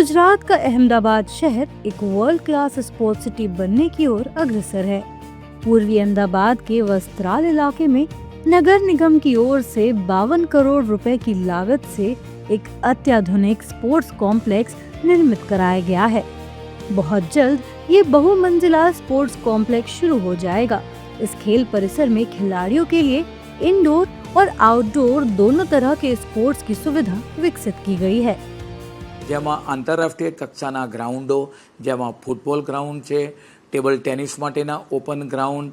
गुजरात का अहमदाबाद शहर एक वर्ल्ड क्लास स्पोर्ट्स सिटी बनने की ओर अग्रसर है। पूर्वी अहमदाबाद के वस्त्राल इलाके में नगर निगम की ओर से 52 करोड़ रुपए की लागत से एक अत्याधुनिक स्पोर्ट्स कॉम्प्लेक्स निर्मित कराया गया है। बहुत जल्द ये बहुमंजिला स्पोर्ट्स कॉम्प्लेक्स शुरू हो जाएगा। इस खेल परिसर में खिलाड़ियों के लिए इंडोर और आउटडोर दोनों तरह के स्पोर्ट्स की सुविधा विकसित की गई है। જેમાં આંતરરાષ્ટ્રીય કક્ષાના ગ્રાઉન્ડો, જેમાં ફૂટબોલ ગ્રાઉન્ડ છે, ટેબલ ટેનિસ માટેના ઓપન ગ્રાઉન્ડ,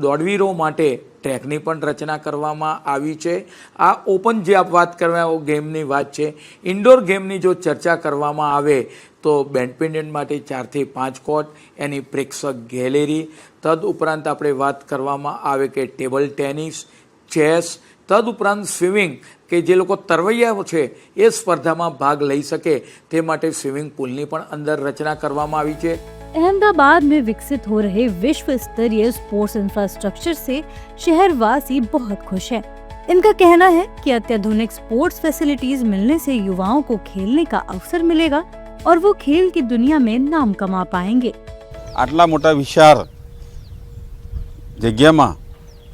દોડવીરો માટે ટ્રેકની પણ રચના કરવામાં આવી છે। આ ઓપન જે આપ વાત કરવા ગેમની વાત છે। ઇન્ડોર ગેમની જો ચર્ચા કરવામાં આવે તો બેડમિન્ટન માટે 4 થી 5 કોર્ટ, એની પ્રેક્ષક ગેલેરી, તદુપરાંત આપણે વાત કરવામાં આવે કે ટેબલ ટેનિસ, ચેસ, તદુપરાંત સ્વિમિંગ કે જે લોકો તરવૈયા છે એ સ્પર્ધામાં ભાગ લઈ શકે તે માટે સ્વિમિંગ પુલની પણ અંદર રચના કરવામાં આવી છે। अहमदाबाद में विकसित हो रहे विश्व स्तरीय स्पोर्ट्स इंफ्रास्ट्रक्चर से शहरवासी बहुत खुश हैं। इनका कहना है कि अत्याधुनिक स्पोर्ट्स फैसिलिटीज मिलने से युवाओं को खेलने का अवसर मिलेगा और वो खेल की दुनिया में नाम कमा पाएंगे। आटला मोटा विशाल जग्यामां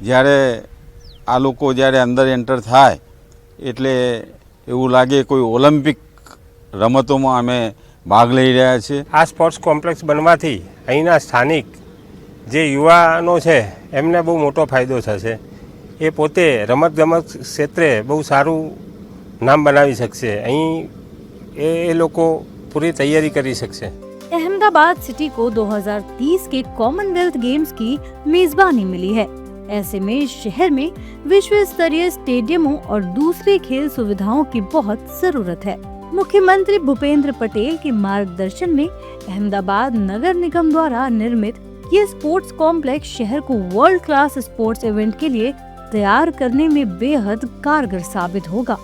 ज्यारे आ लोको ज्यारे अंदर एंटर थाय एटले एवुं लागे कोई ओलम्पिक रमतोमां अमे भाग लई रह्या छे। आ स्पोर्ट्स कॉम्प्लेक्स बनवाथी અહીંના સ્થાનિક જે યુવાનો છે એમને બહુ મોટો ફાયદો થશે। એ પોતે રમતગમત ક્ષેત્રે બહુ સારું નામ બનાવી શકશે। અહીં એ લોકો પૂરી તૈયારી કરી શકશે। अहमदाबाद सिटी को 2030 के कॉमनवेल्थ गेम्स की मेजबानी मिली है। ऐसे में शहर में विश्व स्तरीय स्टेडियमों और दूसरी खेल सुविधाओं की बहुत जरूरत है। मुख्यमंत्री भूपेंद्र पटेल के मार्गदर्शन में अहमदाबाद नगर निगम द्वारा निर्मित ये स्पोर्ट्स कॉम्प्लेक्स शहर को वर्ल्ड क्लास स्पोर्ट्स इवेंट के लिए तैयार करने में बेहद कारगर साबित होगा।